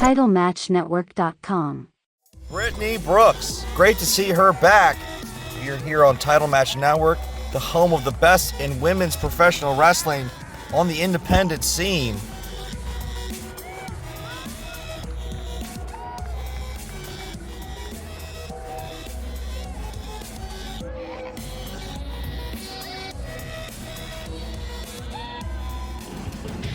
TitleMatchNetwork.com. Brittnie Brooks, great to see her back. You're here on Title Match Network, the home of the best in women's professional wrestling on the independent scene.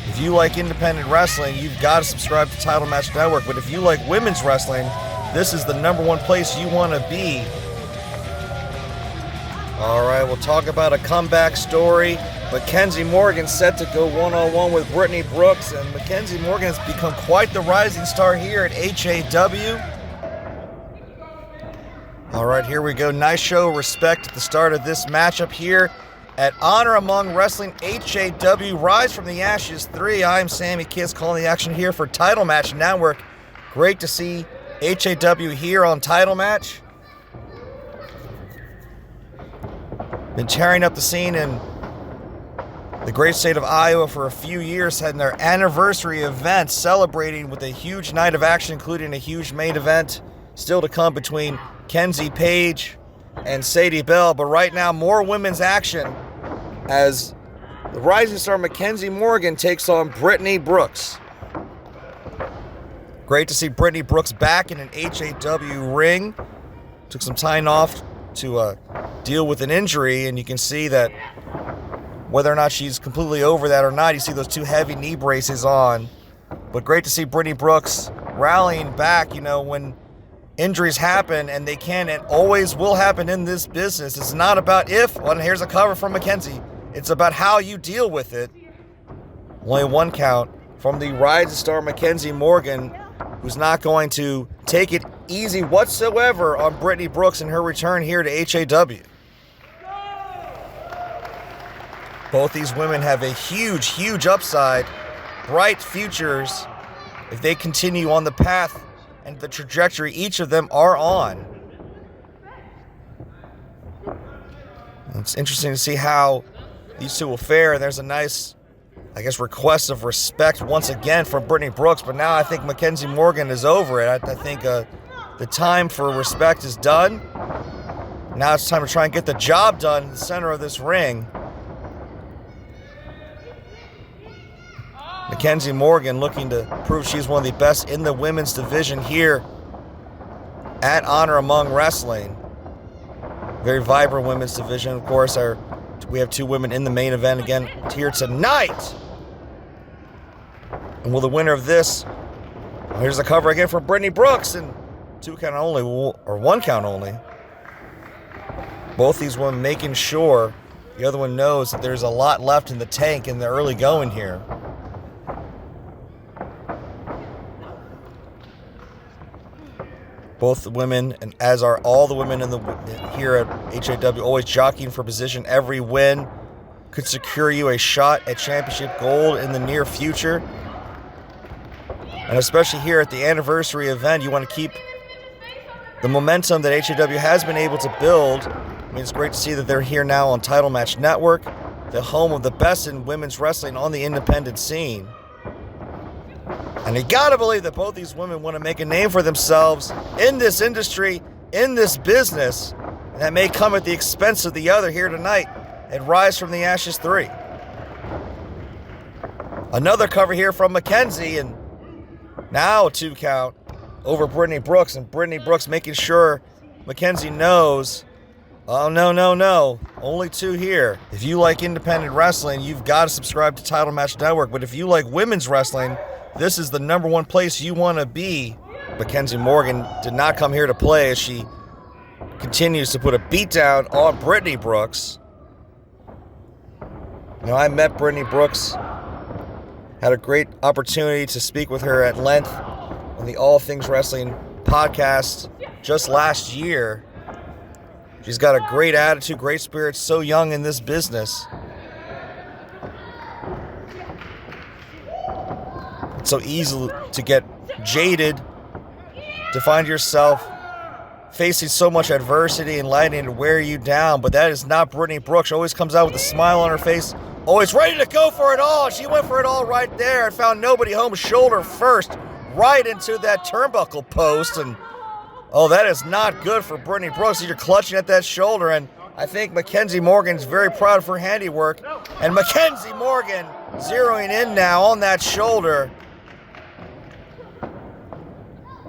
If you like independent wrestling, you've got to subscribe to Title Match Network. But if you like women's wrestling, this is the #1 place you want to be. All right, we'll talk about a comeback story. Mackenzie Morgan set to go one-on-one with Brittnie Brooks, and Mackenzie Morgan has become quite the rising star here at HAW. All right, here we go. Nice show of respect at the start of this matchup here at Honor Among Wrestling HAW Rise from the Ashes 3. I'm Sammy calling the action here for Title Match Network. Great to see HAW here on Title Match. Been tearing up the scene in the great state of Iowa for a few years, had their anniversary event celebrating with a huge night of action, including a huge main event still to come between Kenzie Page and Sadie Bell. But right now, more women's action as the rising star Mackenzie Morgan takes on Brittnie Brooks. Great to see Brittnie Brooks back in an HAW ring. Took some time off to deal with an injury, and you can see that whether or not she's completely over that or not, you see those 2 heavy knee braces on. But great to see Brittnie Brooks rallying back. You know, when injuries happen, and they can and always will happen in this business, it's not about if. Well, and here's a cover from Mackenzie. It's about how you deal with it. Only 1 count from the rising star Mackenzie Morgan, who's not going to take it easy whatsoever on Brittnie Brooks in her return here to HAW. Both these women have a huge, huge upside, bright futures if they continue on the path and the trajectory each of them are on. It's interesting to see how these two will fare. There's a nice, I guess, request of respect once again from Brittnie Brooks, but now I think Mackenzie Morgan is over it. I think the time for respect is done. Now it's time to try and get the job done in the center of this ring. Mackenzie Morgan looking to prove she's one of the best in the women's division here at Honor Among Wrestling. Very vibrant women's division. Of course, we have 2 women in the main event again here tonight. And will the winner of this, here's the cover again for Brittnie Brooks, and 2 count only, or 1 count only. Both these women making sure the other one knows that there's a lot left in the tank in the early going here. Both women, and as are all the women here at HAW, always jockeying for position. Every win could secure you a shot at championship gold in the near future. And especially here at the anniversary event, you want to keep the momentum that HAW has been able to build. I mean, it's great to see that they're here now on Title Match Network, the home of the best in women's wrestling on the independent scene. And you gotta believe that both these women want to make a name for themselves in this industry, in this business, and that may come at the expense of the other here tonight at Rise from the Ashes 3. Another cover here from Mackenzie, and now a 2 count over Brittnie Brooks, and Brittnie Brooks making sure Mackenzie knows, oh, no, only 2 here. If you like independent wrestling, you've got to subscribe to Title Match Network, but if you like women's wrestling, this is the #1 place you want to be. Mackenzie Morgan did not come here to play as she continues to put a beat down on Brittnie Brooks. You know, I met Brittnie Brooks, had a great opportunity to speak with her at length on the All Things Wrestling podcast just last year. She's got a great attitude, great spirit, so young in this business. It's so easy to get jaded, to find yourself facing so much adversity and letting it wear you down, but that is not Brittnie Brooks. She always comes out with a smile on her face, always ready to go for it all. She went for it all right there and found nobody home shoulder first, right into that turnbuckle post. And, oh, that is not good for Brittnie Brooks. You're clutching at that shoulder, and I think Mackenzie Morgan's very proud of her handiwork. And Mackenzie Morgan zeroing in now on that shoulder.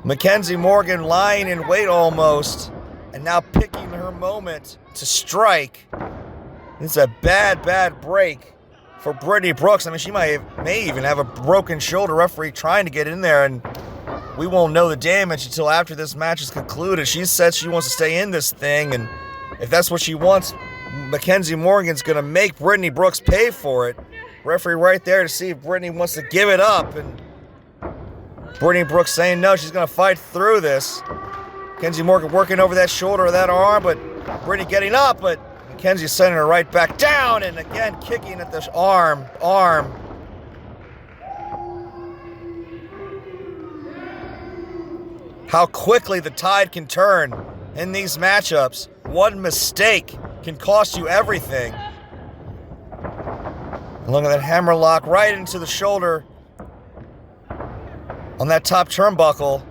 Mackenzie Morgan lying in wait almost, and now picking her moment to strike. This is a bad, bad break for Brittnie Brooks. I mean, she may even have a broken shoulder. Referee trying to get in there, and we won't know the damage until after this match is concluded. She said she wants to stay in this thing, and if that's what she wants, Mackenzie Morgan's going to make Brittnie Brooks pay for it. Referee right there to see if Brittnie wants to give it up, and Brittnie Brooks saying no, she's going to fight through this. Mackenzie Morgan working over that shoulder or that arm, but Brittnie getting up, but Mackenzie sending her right back down, and again kicking at this arm. How quickly the tide can turn in these matchups. One mistake can cost you everything. And look at that hammer lock right into the shoulder on that top turnbuckle.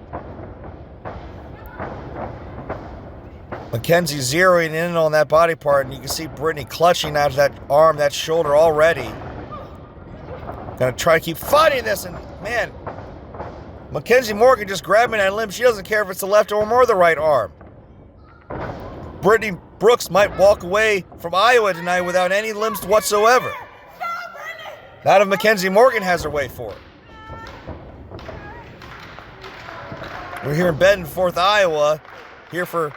Mackenzie zeroing in on that body part, and you can see Brittnie clutching out of that arm, that shoulder already. Gonna try to keep fighting this, and man, Mackenzie Morgan just grabbing that limb. She doesn't care if it's the left arm or the right arm. Brittnie Brooks might walk away from Iowa tonight without any limbs whatsoever. Not if Mackenzie Morgan has her way for it. We're here in Bettendorf, Iowa, here for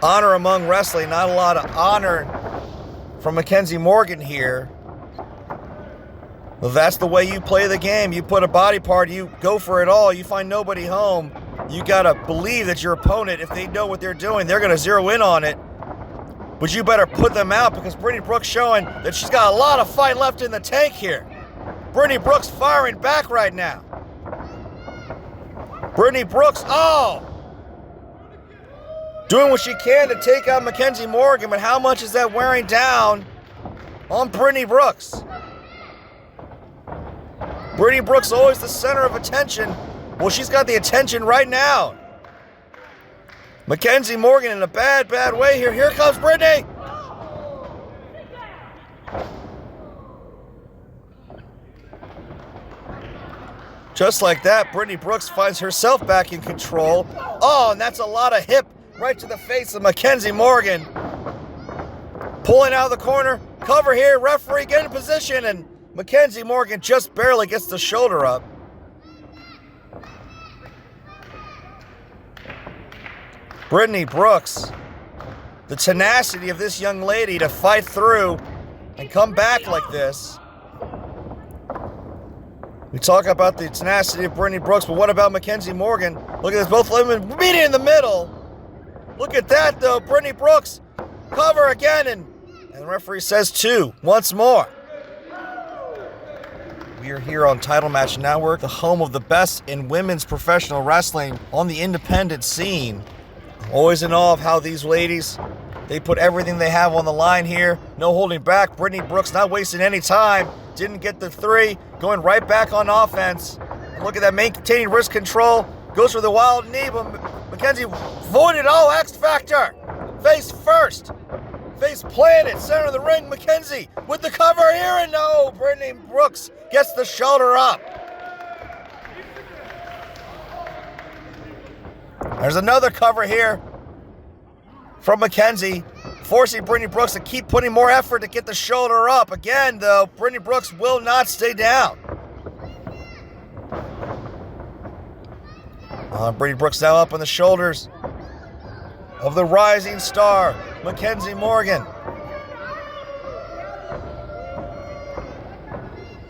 Honor Among Wrestling. Not a lot of honor from Mackenzie Morgan here. Well, that's the way you play the game. You put a body part, you go for it all. You find nobody home. You got to believe that your opponent, if they know what they're doing, they're going to zero in on it. But you better put them out, because Brittnie Brooks showing that she's got a lot of fight left in the tank here. Brittnie Brooks firing back right now. Brittnie Brooks, doing what she can to take out Mackenzie Morgan, but how much is that wearing down on Brittnie Brooks? Brittnie Brooks always the center of attention. Well, she's got the attention right now. Mackenzie Morgan in a bad, bad way here. Here comes Brittnie. Just like that, Brittnie Brooks finds herself back in control. Oh, and that's a lot of hip right to the face of Mackenzie Morgan. Pulling out of the corner. Cover here. Referee get in position, and Mackenzie Morgan just barely gets the shoulder up. Brittnie Brooks, the tenacity of this young lady to fight through and come back like this. We talk about the tenacity of Brittnie Brooks, but what about Mackenzie Morgan? Look at this, both women meeting in the middle. Look at that, though. Brittnie Brooks, cover again, and the referee says 2 once more. We are here on Title Match Network, the home of the best in women's professional wrestling on the independent scene. Always in awe of how these ladies, they put everything they have on the line here. No holding back. Brittnie Brooks not wasting any time. Didn't get the 3. Going right back on offense. And look at that, maintaining wrist control. Goes for the wild knee, but Mackenzie voided all X Factor. Face first. Face planted. Center of the ring. Mackenzie with the cover here. And no, Brittnie Brooks gets the shoulder up. There's another cover here from Mackenzie, forcing Brittnie Brooks to keep putting more effort to get the shoulder up. Again, though, Brittnie Brooks will not stay down. Brittnie Brooks now up on the shoulders of the rising star, Mackenzie Morgan.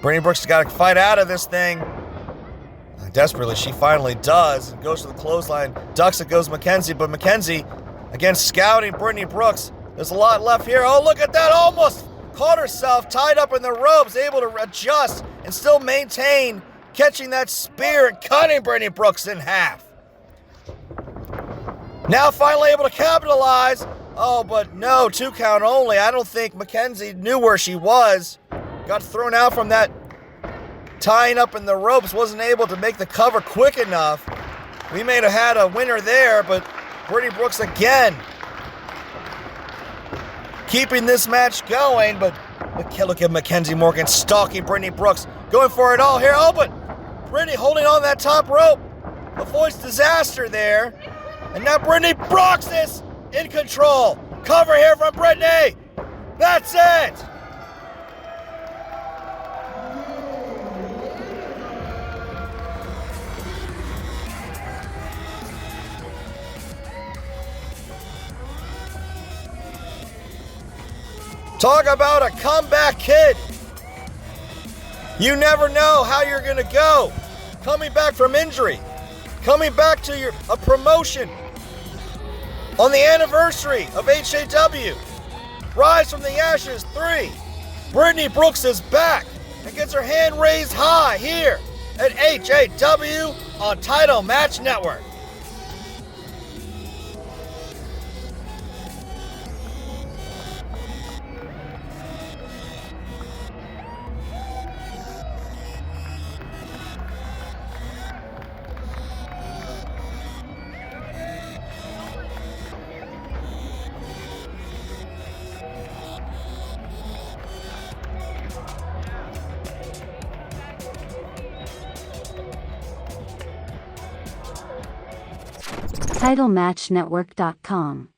Brittnie Brooks has got to fight out of this thing. Desperately, she finally does, and goes to the clothesline. Ducks it goes Mackenzie, but Mackenzie, again, scouting Brittnie Brooks. There's a lot left here. Oh, look at that. Almost caught herself, tied up in the ropes, able to adjust and still maintain, catching that spear and cutting Brittnie Brooks in half. Now finally able to capitalize. Oh, but no, 2 count only. I don't think Mackenzie knew where she was. Got thrown out from that tying up in the ropes, wasn't able to make the cover quick enough. We may have had a winner there, but Brittnie Brooks again keeping this match going. But look at Mackenzie Morgan stalking Brittnie Brooks, going for it all here. Oh, but Brittnie holding on that top rope, avoids disaster there. And now Brittnie Brooks is in control. Cover here from Brittnie. That's it. Talk about a comeback kid. You never know how you're going to go. Coming back from injury. Coming back to a promotion. On the anniversary of HAW. Rise from the Ashes 3. Brittnie Brooks is back and gets her hand raised high here at HAW on Title Match Network. TitleMatchNetwork.com